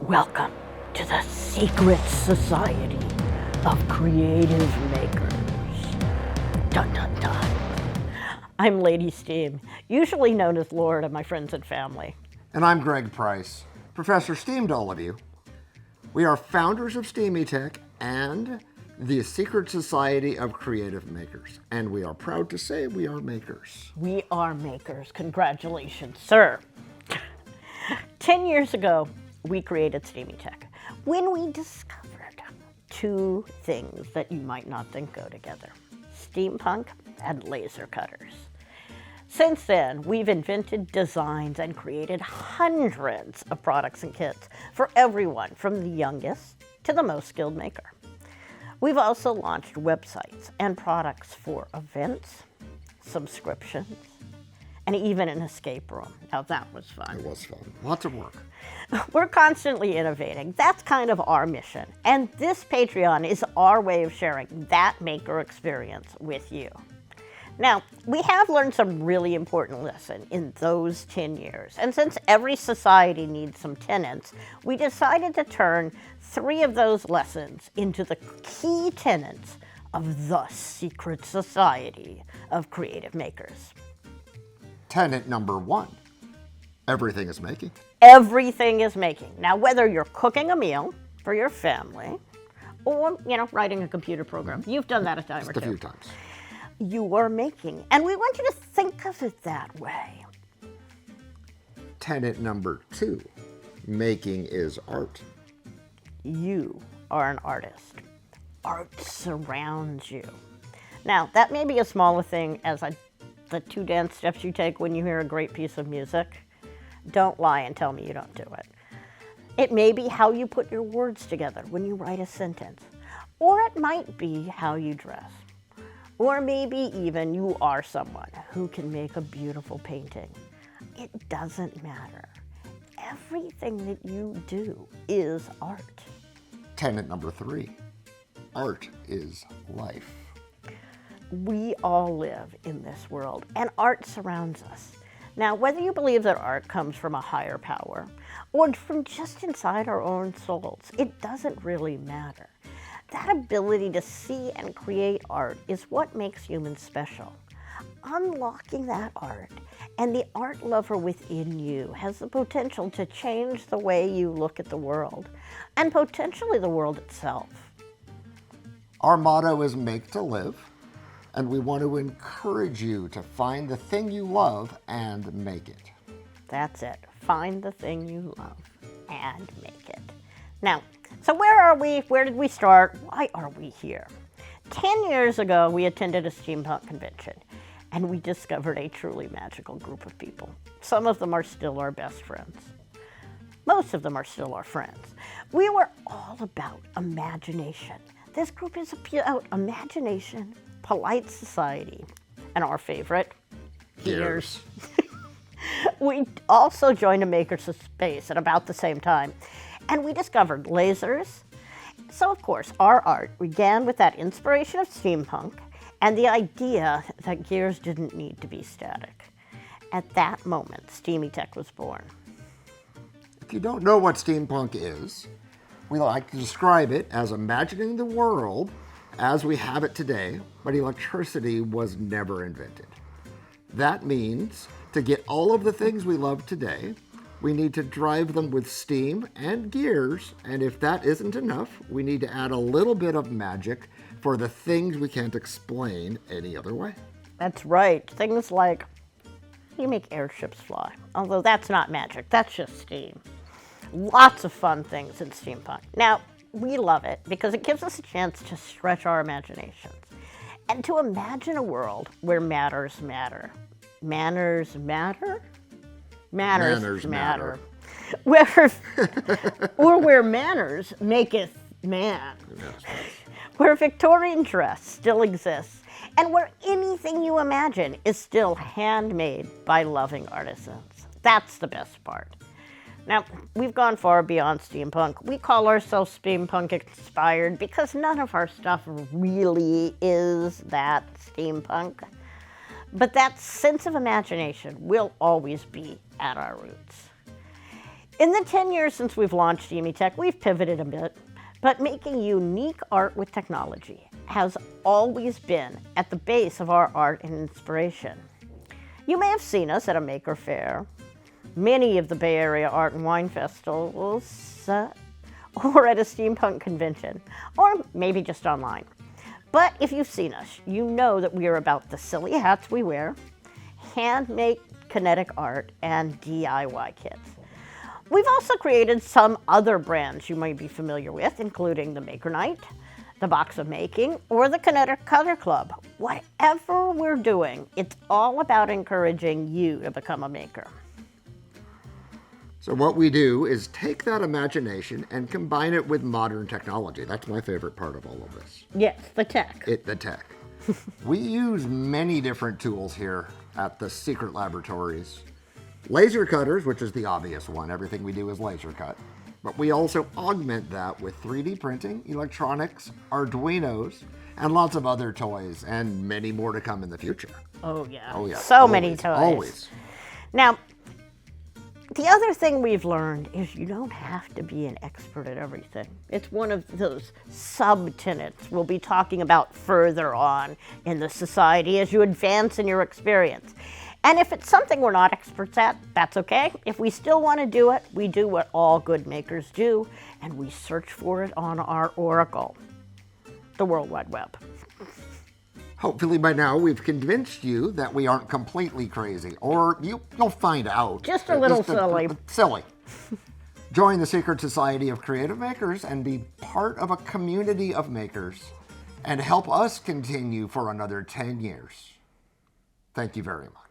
Welcome to the secret society of creative makers. Dun dun dun. I'm Lady Steam, usually known as Laura to my friends and family. And I'm Greg Price, Professor Steam to all of you. We are founders of Steamy Tech and the Secret Society of Creative Makers. And we are proud to say we are makers. We are makers. Congratulations, sir. 10 years ago, we created Steamy Tech when we discovered two things that you might not think go together: steampunk and laser cutters. Since then, we've invented designs and created hundreds of products and kits for everyone from the youngest to the most skilled maker. We've also launched websites and products for events, subscriptions, and even an escape room. Now that was fun. It was fun. Lots of work. We're constantly innovating. That's kind of our mission. And this Patreon is our way of sharing that maker experience with you. Now, we have learned some really important lessons in those 10 years. And since every society needs some tenets, we decided to turn 3 of those lessons into the key tenets of the secret society of creative makers. Tenet number 1, everything is making. Everything is making. Now, whether you're cooking a meal for your family or, writing a computer program, you've done that a time or two. Just a few times. You are making, and we want you to think of it that way. Tenet number 2, making is art. You are an artist. Art surrounds you. Now, that may be as small a thing as the 2 dance steps you take when you hear a great piece of music. Don't lie and tell me you don't do it. It may be how you put your words together when you write a sentence. Or it might be how you dress. Or maybe even you are someone who can make a beautiful painting. It doesn't matter. Everything that you do is art. Tenet number 3, art is life. We all live in this world, and art surrounds us. Now, whether you believe that art comes from a higher power or from just inside our own souls, it doesn't really matter. That ability to see and create art is what makes humans special. Unlocking that art and the art lover within you has the potential to change the way you look at the world and potentially the world itself. Our motto is make to live, and we want to encourage you to find the thing you love and make it. That's it. Find the thing you love and make it. Now, so where are we? Where did we start? Why are we here? 10 years ago, we attended a steampunk convention, and we discovered a truly magical group of people. Some of them are still our best friends. Most of them are still our friends. We were all about imagination. This group is about imagination, polite society, and our favorite, gears. We also joined a maker's space at about the same time, and we discovered lasers. So, of course, our art began with that inspiration of steampunk and the idea that gears didn't need to be static. At that moment, Steamy Tech was born. If you don't know what steampunk is, we like to describe it as imagining the world as we have it today, but electricity was never invented. That means to get all of the things we love today, we need to drive them with steam and gears, and if that isn't enough, we need to add a little bit of magic for the things we can't explain any other way. That's right. Things like you make airships fly, although that's not magic, that's just steam. Lots of fun things in steampunk. Now, we love it because it gives us a chance to stretch our imaginations and to imagine a world where manners matter. Manners matter? Manners matter. Where manners maketh man. Where Victorian dress still exists and where anything you imagine is still handmade by loving artisans. That's the best part. Now, we've gone far beyond steampunk. We call ourselves steampunk inspired because none of our stuff really is that steampunk. But that sense of imagination will always be at our roots. In the 10 years since we've launched EMEtech, we've pivoted a bit, but making unique art with technology has always been at the base of our art and inspiration. You may have seen us at a maker fair, many of the Bay Area art and wine festivals, or at a steampunk convention, or maybe just online. But if you've seen us, you know that we are about the silly hats we wear, handmade kinetic art, and DIY kits. We've also created some other brands you might be familiar with, including the Maker Night, the Box of Making, or the Kinetic Color Club. Whatever we're doing, it's all about encouraging you to become a maker. So what we do is take that imagination and combine it with modern technology. That's my favorite part of all of this. Yes, the tech. The tech. We use many different tools here at the Secret Laboratories. Laser cutters, which is the obvious one. Everything we do is laser cut. But we also augment that with 3D printing, electronics, Arduinos, and lots of other toys, and many more to come in the future. Oh yeah. Oh yeah. So many toys. Always. Now, the other thing we've learned is you don't have to be an expert at everything. It's one of those sub-tenets we'll be talking about further on in the society as you advance in your experience. And if it's something we're not experts at, that's okay. If we still want to do it, we do what all good makers do, and we search for it on our oracle, the World Wide Web. Hopefully by now we've convinced you that we aren't completely crazy, or you'll find out. Just a little silly. Silly. Join the Secret Society of Creative Makers and be part of a community of makers and help us continue for another 10 years. Thank you very much.